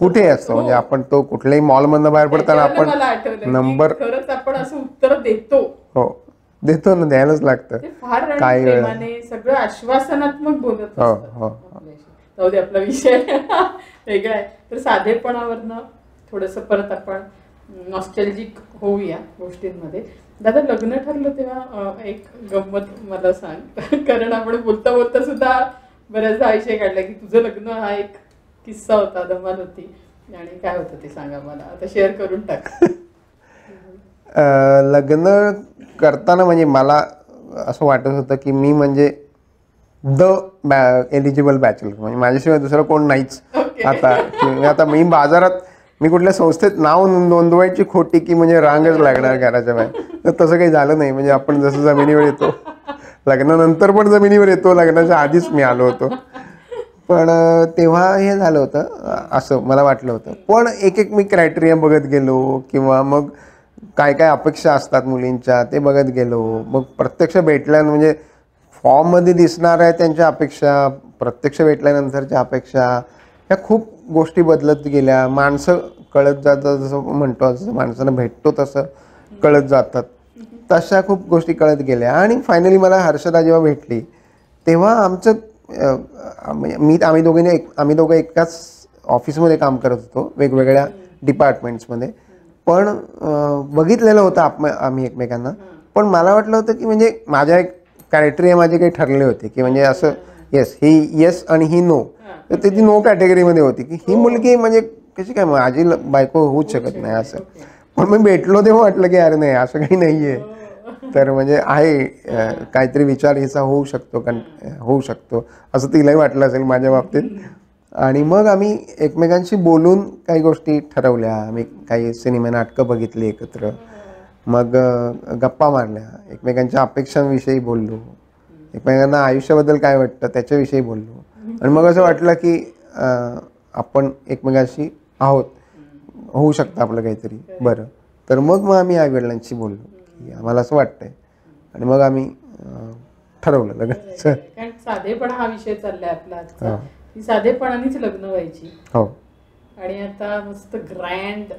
कुठे असतो, म्हणजे आपण तो कुठल्याही मॉल मधनं बाहेर पडताना आपण मला आठवलं नंबर खरंच आपण असं उत्तर देतो. हो देतो ना, द्यायलाच लागतं. फार प्रेमाने सगळं आश्वासनात्मक बोलत जाऊ दे, आपला विषय वेगळा आहे. तर साधेपणावरनं थोडंसं परत आपण नॉस्टॅल्जिक होऊया गोष्टींमध्ये. दादा लग्न ठरलं तेव्हा एक गंमत मला सांग, कारण आपण बोलता बोलता सुद्धा बऱ्याचदा विषय काढला की तुझं लग्न हा एक किस्सा होता, धमाल होती, आणि काय होतं ते सांगा मला, आता शेअर करून टाक. लग्न करताना म्हणजे मला असं वाटत होतं की मी म्हणजे एलिजिबल बॅचलर, म्हणजे माझ्याशिवाय दुसरं कोण नाहीच. आता मी बाजारात मी कुठल्या संस्थेत नाव नोंदवायची खोटी की म्हणजे रांगच लागणार घराच्या बाहेर, तर तसं काही झालं नाही. म्हणजे आपण जसं जमिनीवर येतो, लग्नानंतर पण जमिनीवर येतो, लग्नाच्या आधीच मी आलो होतो. पण तेव्हा हे झालं होतं असं मला वाटलं होतं. पण एक एक मी क्रायटेरिया बघत गेलो किंवा मग काय काय अपेक्षा असतात मुलींच्या ते बघत गेलो. मग प्रत्यक्ष भेटल्यानं म्हणजे फॉर्ममध्ये दिसणार आहे त्यांच्या अपेक्षा, प्रत्यक्ष भेटल्यानंतरच्या अपेक्षा, ह्या खूप गोष्टी बदलत गेल्या. माणसं कळत जातात, जसं म्हणतो जसं माणसांना भेटतो तसं कळत जातात, तशा खूप गोष्टी कळत गेल्या. आणि फायनली मला हर्षदा जेव्हा भेटली तेव्हा आमचं आम्ही दोघं एकाच ऑफिसमध्ये काम करत होतो, वेगवेगळ्या डिपार्टमेंट्समध्ये, पण बघितलेलं होतं आम्ही एकमेकांना. पण मला वाटलं होतं की म्हणजे माझ्या एक क्रायटेरिया माझे काही ठरले होते की म्हणजे असं ही येस आणि ही नो, तर ती नो कॅटेगरीमध्ये होती की ही मुलगी म्हणजे कशी काय माझी बायको होऊच शकत नाही असं. पण मी भेटलो तेव्हा वाटलं की अरे नाही असं काही नाही आहे, तर म्हणजे आहे काहीतरी विचार हिचा होऊ शकतो असं तिलाही वाटलं असेल माझ्या बाबतीत. आणि मग आम्ही एकमेकांशी बोलून काही गोष्टी ठरवल्या. आम्ही काही सिनेमा नाटकं बघितली एकत्र, मग गप्पा मारल्या, एकमेकांच्या अपेक्षांविषयी बोललो, एकमेकांना आयुष्याबद्दल काय वाटतं त्याच्याविषयी बोललो. आणि मग असं वाटलं की आपण एकमेकांशी आहोत, होऊ शकतं आपलं काहीतरी बरं. तर मग आम्ही आईवडिलांशी बोललो की आम्हाला असं वाटतंय, आणि मग आम्ही ठरवलं लग्नाचं. कारण साधेपणा हा विषय चाललाय आपला आजचा, की साधेपणानेच लग्न व्हायची. हो. आणि आता मस्त ग्रँड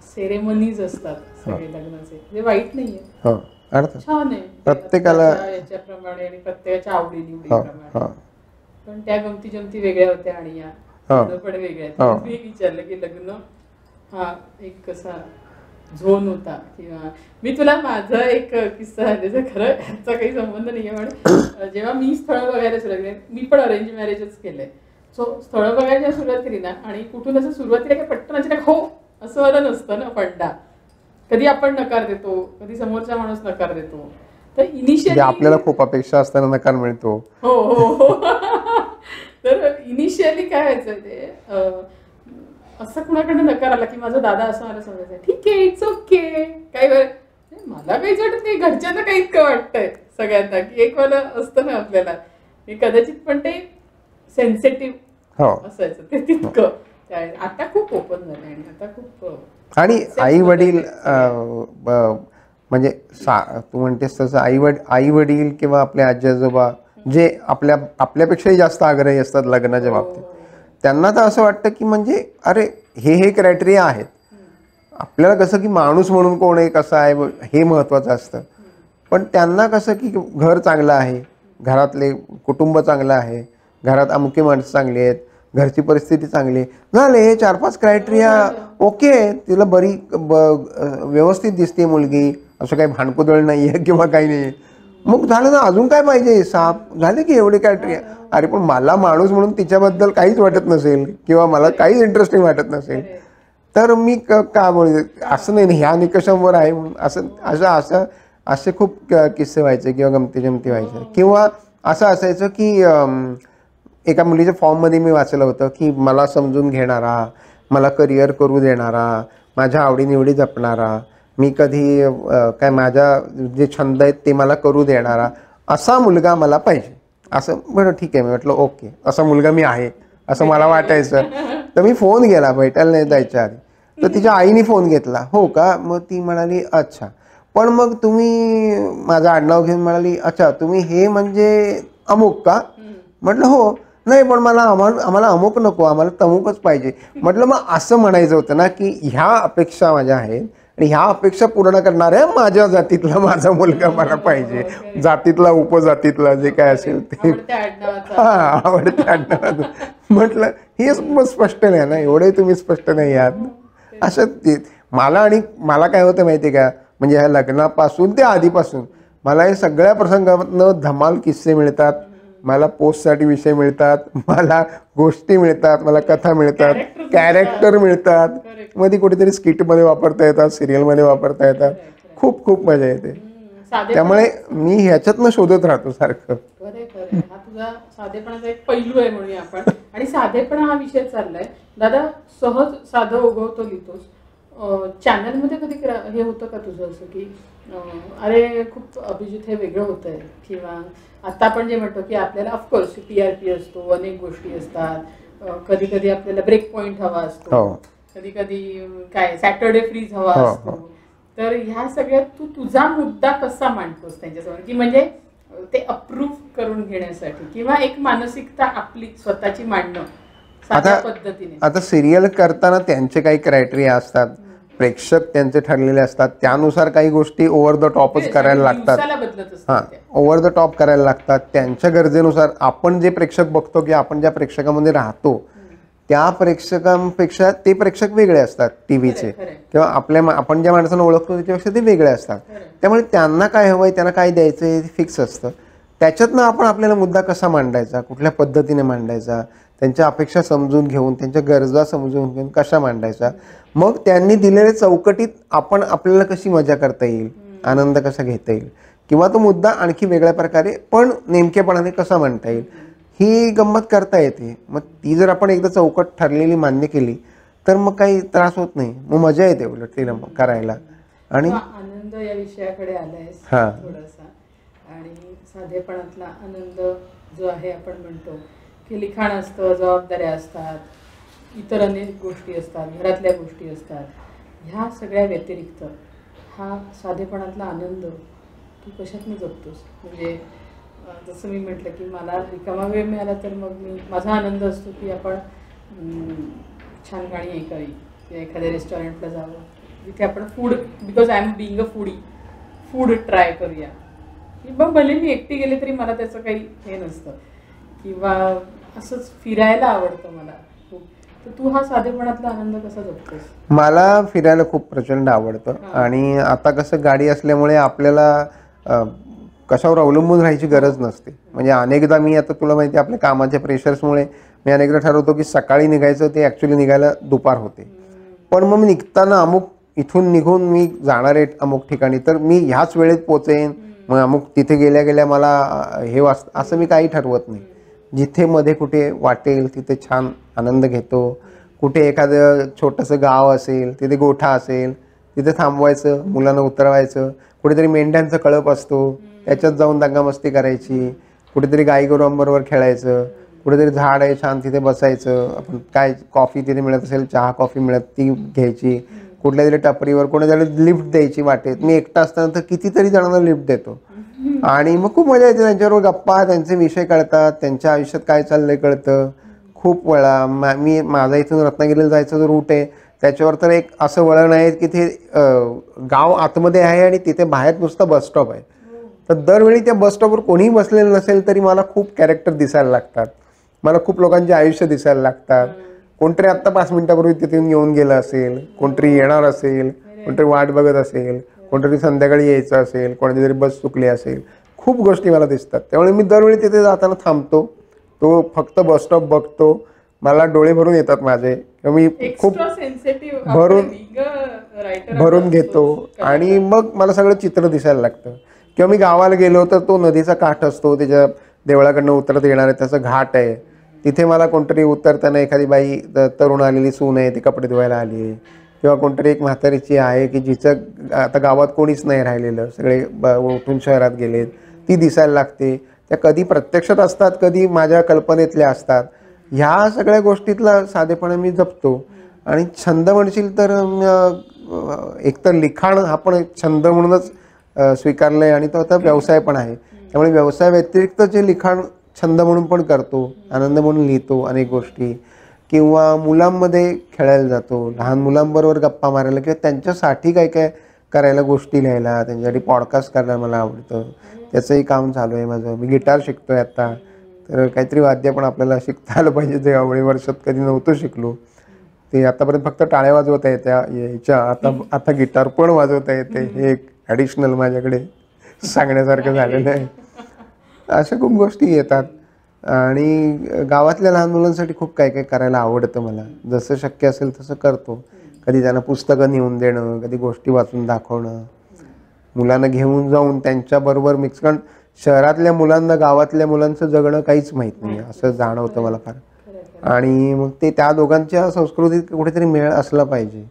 सेरेमनीज असतात सगळे लग्नाचे, जे वाईट नाहीये, हो छान आहे प्रत्येकाला याच्याप्रमाणे आणि प्रत्येकाच्या आवडीनिवडीप्रमाणे. पण त्या गमती जमती वेगळ्या होत्या आणि या पण वेगळ्या. मी विचारलं की लग्न हा एक कसा झोन होता, किंवा मी तुला माझा एक किस्सा सांगायचा, खरं ह्याचा काही संबंध नाही आहे, पण जेव्हा मी स्थळं बघायला सुरुवात केली, मी पण अरेंज मॅरेजच केलंय. सो स्थळं बघायला सुरुवात केली ना, आणि कुठून असं सुरुवातीला काय पटकन अचानक हो असं वालं नसतं ना फंडा. कधी आपण नकार देतो, कधी समोरचा माणूस नकार देतो. तर इनिशियली आपल्याला खूप अपेक्षा असताना नकार मिळतो. हो हो हो. तर इनिशियली काय व्हायचं ते असं कुणाकडनं नकार आला की माझा दादा असं मला सांगायचं ठीक आहे इट्स ओके, काही मला काहीच वाटत नाही, घरच्यांना काही इतकं वाटतंय सगळ्यांना की एक वाला असतं ना आपल्याला, हे कदाचित पण ते सेन्सिटिव्ह असायचं ते तितकं. आता खूप ओपन झालं आणि आता खूप. आणि आई वडील म्हणजे तू म्हणतेस तसं आई वडील किंवा आपले आजी आजोबा जे आपल्यापेक्षाही जास्त आग्रही असतात लग्नाच्या बाबतीत, त्यांना तर असं वाटतं की म्हणजे अरे हे क्रायटेरिया आहेत. आपल्याला कसं की माणूस म्हणून कोण आहे कसा आहे हे महत्त्वाचं असतं, पण त्यांना कसं की घर चांगलं आहे, घरातले कुटुंब चांगलं आहे, घरात अमुके माणसं चांगली आहेत, घरची परिस्थिती चांगली झाले, हे 4-5 क्रायटेरिया ओके, तिला बरी व्यवस्थित दिसते मुलगी, असं काही भांडकुदळ नाही आहे किंवा काही नाही. मग झालं ना, अजून काय पाहिजे, साप झाले की एवढे काय. अरे पण मला माणूस म्हणून तिच्याबद्दल काहीच वाटत नसेल किंवा मला काहीच इंटरेस्टिंग वाटत नसेल तर मी का बोल, असं नाही ह्या निकषांवर आहे म्हणून. असं असं असं असे खूप किस्से व्हायचे किंवा गमती जमती व्हायचे. किंवा असं असायचं की एका मुलीच्या फॉर्ममध्ये मी वाचलं होतं की मला समजून घेणारा, मला करिअर करू देणारा, माझ्या आवडीनिवडी जपणारा, मी कधी काय माझ्या जे छंद आहेत ते मला करू देणारा असा मुलगा मला पाहिजे. असं बरं ठीक आहे, मी म्हटलं ओके, असा मुलगा मी आहे असं मला वाटायचं. तर मी फोन केला भेटायला नाही जायच्या आधी. तर तिच्या आईने फोन घेतला. हो का, मग ती म्हणाली अच्छा, पण मग तुम्ही माझं आडनाव घेऊन म्हणाली अच्छा तुम्ही हे म्हणजे अमुक का. म्हटलं हो. नाही पण आम्हाला अमुक नको, आम्हाला तमुकच पाहिजे. म्हटलं मग असं म्हणायचं होतं ना की ह्या अपेक्षा माझ्या आहेत आणि ह्या अपेक्षा पूर्ण करणाऱ्या माझ्या जातीतला माझा मुलगा मला पाहिजे, जातीतला उपजातीतला जे काय असेल ते. हा, आवडत्या आडनावाचं. म्हटलं हे स्पष्ट नाही ना, एवढे तुम्ही स्पष्ट नाही आहात असं. मला काय होतं माहिती आहे का, म्हणजे ह्या लग्नापासून ते आधीपासून मला हे सगळ्या प्रसंगातनं धमाल किस्से मिळतात, मला पोस्टसाठी विषय मिळतात, मला गोष्टी मिळतात, मला कथा मिळतात, कॅरेक्टर मिळतात, मध्ये कुठेतरी स्किटमध्ये वापरता येतात, सिरियलमध्ये वापरता येतात. खूप खूप मजा येते. त्यामुळे मी ह्याच्यातनं शोधत राहतो सारखं. हा तुझा साधेपणाचा एक पैलू आहे म्हणूया आपण. आणि साधेपणा हा विषय चाललाय दादा. सहज साधं उगवतो लिहितोस. चॅनलमध्ये कधी हे होतं का तुझं असं की अरे खूप अभिजित हे वेगळं होत आहे, किंवा आता आपण जे म्हणतो की आपल्याला ऑफकोर्स TRP असतो, अनेक गोष्टी असतात, कधी कधी आपल्याला ब्रेक पॉइंट हवा असतो, कधी कधी काय सॅटर्डे फ्रीज हवा असतो. तर ह्या सगळ्यात तू तुझा मुद्दा कसा मांडतोस त्यांच्यासमोर, की म्हणजे ते अप्रूव्ह करून घेण्यासाठी, किंवा एक मानसिकता आपली स्वतःची मांडणं साध्या पद्धतीने. आता सिरियल करताना त्यांचे काही क्रायटेरिया असतात, प्रेक्षक त्यांचे ठरलेले असतात, त्यानुसार काही गोष्टी ओव्हर द टॉपच करायला लागतात. हां, ओव्हर द टॉप करायला लागतात त्यांच्या गरजेनुसार. आपण जे प्रेक्षक बघतो की आपण ज्या प्रेक्षकामध्ये राहतो त्या प्रेक्षकांपेक्षा ते प्रेक्षक वेगळे असतात टीव्हीचे, किंवा आपण ज्या माणसांना ओळखतो त्याच्यापेक्षा ते वेगळे असतात. त्यामुळे त्यांना काय हवंय, त्यांना काय द्यायचं हे फिक्स असतं. त्याच्यातनं आपण आपल्याला मुद्दा कसा मांडायचा, कुठल्या पद्धतीने मांडायचा, त्यांच्या अपेक्षा समजून घेऊन, त्यांच्या गरजा समजून घेऊन कशा मांडायचा, मग त्यांनी दिलेल्या चौकटीत आपण आपल्याला कशी मजा करता येईल, आनंद कसा घेता येईल, किंवा तो मुद्दा आणखी वेगळ्या प्रकारे पण नेमकेपणाने कसा मांडता येईल, ही गंमत करता येते. मग ती जर आपण एकदा चौकट ठरलेली मान्य केली तर मग काही त्रास होत नाही, मग मजा येते उलट तिला करायला. आणि आनंद या विषयाकडे आलायस थोडासा, आणि साधेपणातला आनंद जो आहे, आपण म्हणतो की लिखाण असतं, जबाबदाऱ्या असतात, इतर अनेक गोष्टी असतात, घरातल्या गोष्टी असतात, ह्या सगळ्या व्यतिरिक्त हा साधेपणातला आनंद तू कशातनं जगतोस? म्हणजे जसं मी म्हटलं की मला रिकामा वेळ मिळाला तर मग माझा आनंद असतो की आपण छान गाणी ऐकावी किंवा एखाद्या रेस्टॉरंटला जावं जिथे आपण food, because I am being a food try करूया. मग भले मी एकटी गेले तरी मला त्याचं काही हे नसतं, किंवा असंच फिरायला आवडतं मला खूप. तर तू हा साधेपणातला आनंद कसा जगतोस? मला फिरायला खूप प्रचंड आवडतं. आणि आता कसं गाडी असल्यामुळे आपल्याला कशावर अवलंबून राहायची गरज नसते. म्हणजे अनेकदा मी, आता तुला माहिती आहे आपल्या कामाच्या प्रेशर्समुळे मी अनेकदा ठरवतो की सकाळी निघायचं, ते ॲक्च्युली निघायला दुपार होते. पण मग मी निघताना इथून निघून मी जाणार आहे अमुक ठिकाणी, तर मी ह्याच वेळेत पोचेन, मग अमुक तिथे गेल्या गेल्या मला हे असं मी काही ठरवत नाही. जिथे मध्ये कुठे वाटेल तिथे छान आनंद घेतो. कुठे एखादं छोटंसं गाव असेल, तिथे गोठा असेल, तिथे थांबवायचं, मुलांना उतरवायचं. कुठेतरी मेंढ्यांचं कळप असतो, त्याच्यात जाऊन दंगामस्ती करायची. कुठेतरी गाईगोरांबरोबर खेळायचं. कुठेतरी झाड आहे छान, तिथे बसायचं. आपण काय कॉफी तिथे मिळत असेल, चहा कॉफी मिळत ती घ्यायची. कुठल्या तरी टपरीवर कोणातरी लिफ्ट द्यायची वाटेत. मी एकटा असताना तर कितीतरी जणांना लिफ्ट देतो आणि मग खूप मजा येते. त्यांच्याबरोबर गप्पा, त्यांचे विषय कळतात, त्यांच्या आयुष्यात काय चाललंय कळतं. खूप वेळा माझा इथून रत्नागिरीला जायचं जो रूट आहे त्याच्यावर तर एक असं वळण आहे की ते गाव आतमध्ये आहे आणि तिथे बाहेर नुसतं बसस्टॉप आहे. तर दरवेळी त्या बसस्टॉपवर कोणीही बसलेलं नसेल तरी मला खूप कॅरेक्टर दिसायला लागतात, मला खूप लोकांचे आयुष्य दिसायला लागतात. कोणतरी आत्ता 5 मिनिटापूर्वी तिथून येऊन गेलं असेल, कोणतरी येणार असेल, कोणतरी वाट बघत असेल, कोणतरी संध्याकाळी यायचं असेल, कोणाची तरी बस चुकली असेल. खूप गोष्टी मला दिसतात. त्यामुळे मी दरवेळी तिथे जाताना थांबतो, तो फक्त बस स्टॉप बघतो, मला डोळे भरून येतात माझे, मी खूप भरून घेतो आणि मग मला सगळं चित्र दिसायला लागतं. किंवा मी गावाला गेलो तर तो नदीचा काठ असतो, त्याच्या देवळाकडनं उतरत येणार आहे, त्याचं घाट आहे, तिथे मला कोणतरी उतरताना एखादी बाई तरुण आलेली सून आहे, ती कपडे धुवायला आली आहे, किंवा कोणतरी एक म्हातारीची आहे की जिचं आता गावात कोणीच नाही राहिलेलं, सगळे उठून शहरात गेलेत, ती दिसायला लागते. त्या कधी प्रत्यक्षात असतात, कधी माझ्या कल्पनेतल्या असतात. ह्या सगळ्या गोष्टीतला साधेपणा मी जपतो. आणि छंद म्हणशील तर एकतर लिखाण हा पण एक छंद म्हणूनच स्वीकारलं आहे आणि तो आता व्यवसाय पण आहे. त्यामुळे व्यवसाय व्यतिरिक्त जे लिखाण छंद म्हणून पण करतो, आनंद म्हणून लिहितो अनेक गोष्टी, किंवा मुलांमध्ये खेळायला जातो, लहान मुलांबरोबर गप्पा मारायला किंवा त्यांच्यासाठी काय काय करायला, गोष्टी लिहायला, त्यांच्यासाठी पॉडकास्ट करायला मला आवडतं. त्याचंही काम चालू आहे माझं. मी गिटार शिकतो आहे आता, तर काहीतरी वाद्य पण आपल्याला शिकता आलं पाहिजे, जे एवढे वर्षात कधी नव्हतं शिकलो. ते आतापर्यंत फक्त टाळ्या वाजवता यायच्या, आता गिटार पण वाजवता येते. हे एक ॲडिशनल माझ्याकडे सांगण्यासारखं झालेलं आहे. अशा खूप गोष्टी येतात. आणि गावातल्या लहान मुलांसाठी खूप काय काय करायला आवडतं मला. जसं शक्य असेल तसं करतो. कधी त्यांना पुस्तकं नेऊन देणं, कधी गोष्टी वाचून दाखवणं, मुलांना घेऊन जाऊन त्यांच्याबरोबर मिक्स. कारण शहरातल्या मुलांना गावातल्या मुलांचं जगणं काहीच माहीत नाही असं जाणवतं मला फार. आणि मग ते त्या दोघांच्या संस्कृतीत कुठेतरी मेळ असला पाहिजे,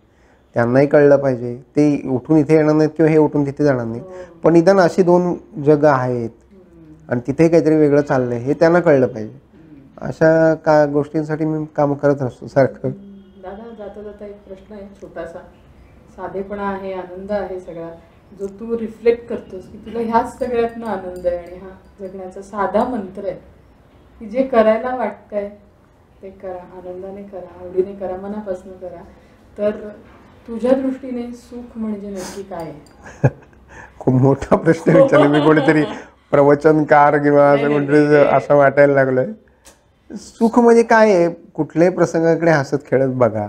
त्यांनाही कळलं पाहिजे. ते उठून इथे येणार नाहीत किंवा हे उठून तिथे जाणार नाहीत, पण निदान अशी दोन जगं आहेत आणि तिथे काहीतरी वेगळं चाललंय हे त्यांना कळलं पाहिजे. अशा गोष्टींसाठी मी काम करत असतो सारखं. दादा, जाता जाता एक प्रश्न आहे छोटासा. साधेपणा आहे, आनंद आहे सगळा, जो तू रिफ्लेक्ट करतोस की तुला ह्याच सगळ्यातनं आनंद आहे आणि हा जगण्याचा साधा मंत्र आहे की जे करायला वाटतंय ते करा, आनंदाने करा, आवडीने करा, मनापासून करा. तर तुझ्या दृष्टीने सुख म्हणजे नक्की काय आहे? खूप मोठा प्रश्न विचारला मी. कोणीतरी प्रवचनकार किंवा असं कोणतरी असं वाटायला लागलंय. सुख म्हणजे काय आहे? कुठल्याही प्रसंगाकडे हसत खेळत बघा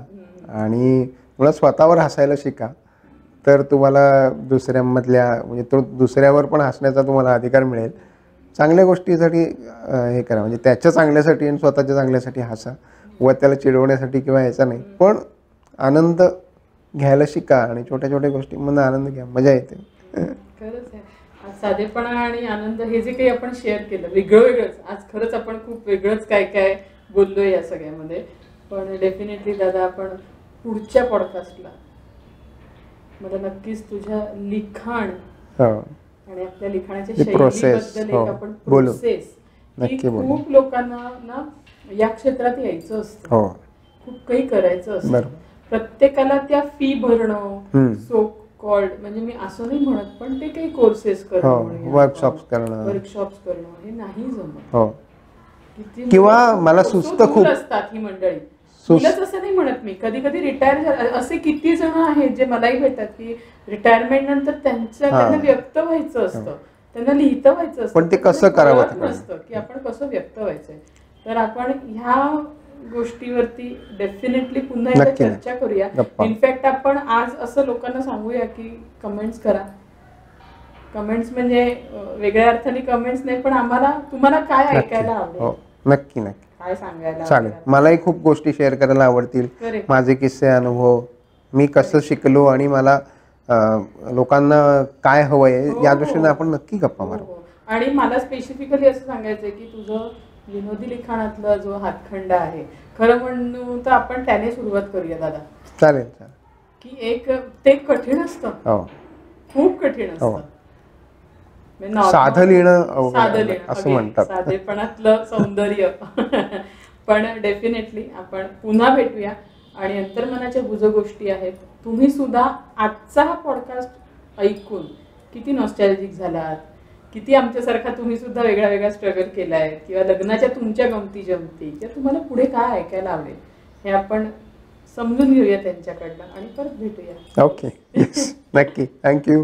आणि मुळात स्वतःवर हसायला शिका, तर तुम्हाला दुसऱ्यांमधल्या म्हणजे तो दुसऱ्यावर पण हसण्याचा तुम्हाला अधिकार मिळेल. चांगल्या गोष्टीसाठी हे करा, म्हणजे त्याच्या चांगल्यासाठी आणि स्वतःच्या चांगल्यासाठी हसा, व त्याला चिडवण्यासाठी किंवा याचा नाही. पण आनंद घ्यायला शिका आणि छोट्या छोट्या गोष्टींमधून आनंद घ्या, मजा येते. खरंच आहे. आज साधेपणा आणि आनंद हे जे काही आपण शेअर केलं वेगळं वेगळंच, आज खरंच आपण खूप वेगळंच काय काय बोललोय या सगळ्यामध्ये. पण डेफिनेटली दादा, आपण पुढच्या पॉडकास्टला मला नक्कीच तुझ्या लिखाण आणि आपल्या लिखाणाच्या शैलीबद्दल एक आपण प्रोसेस, खूप लोकांना ना या क्षेत्रात यायचं असतं, खूप काही करायचं असतं, प्रत्येकाला त्या फी भरणं, सो कॉल्ड म्हणजे मी असं नाही म्हणत, पण ते काही कोर्सेस करणं, वर्कशॉप्स करणं हे नाही जमत. किंवा मला सुस्त खूप असतात ही मंडळी. मुलंच असं नाही म्हणत मी, कधी कधी रिटायर असे किती जण आहेत जे मलाही भेटतात की रिटायरमेंट नंतर त्यांना व्यक्त व्हायचं असतं, त्यांना लिहितं व्हायचं असतं, पण ते कसं करावं नसतं की आपण कसं व्यक्त व्हायचंय. तर आपण ह्या गोष्टीवरती डेफिनेटली पुन्हा एकदा चर्चा करूया. इनफॅक्ट आपण आज असं लोकांना सांगूया की कमेंट्स करा. कमेंट्स म्हणजे वेगळ्या अर्थाने कमेंट्स नाही, पण आम्हाला तुम्हाला काय ऐकायला आवडेल, नक्की नक्की काय सांगायला चालेल. मलाही खूप गोष्टी शेअर करायला आवडतील, माझे किस्से, अनुभव, मी कसं शिकलो आणि मला लोकांना काय हवंय या दृष्टीने आपण नक्की गप्पा मारू. आणि मला स्पेसिफिकली असं सांगायचंय की तुझं विनोदी लिखाणातला जो हातखंड आहे, खरं म्हणू तर आपण त्याने सुरुवात करूया दादा. चालेल चालेल. की एक ते कठीण असतं, खूप कठीण असतं, साधं लिहिणं असं म्हणतात, साधेपणातलं सौंदर्य. पण डेफिनेटली आपण पुन्हा भेटूया. आणि अंतर्मनाच्या गुज गोष्टी आहेत. तुम्ही सुद्धा आजचा हा पॉडकास्ट ऐकून किती नॉस्टॅल्जिक झालात, किती आमच्यासारखा तुम्ही सुद्धा वेगळा वेगळा स्ट्रगल केलाय, किंवा लग्नाच्या तुमच्या गमती जमती, किंवा तुम्हाला पुढे काय ऐकायला आवडेल हे आपण समजून घेऊया त्यांच्याकडनं आणि परत भेटूया. ओके, नक्की. थँक्यू.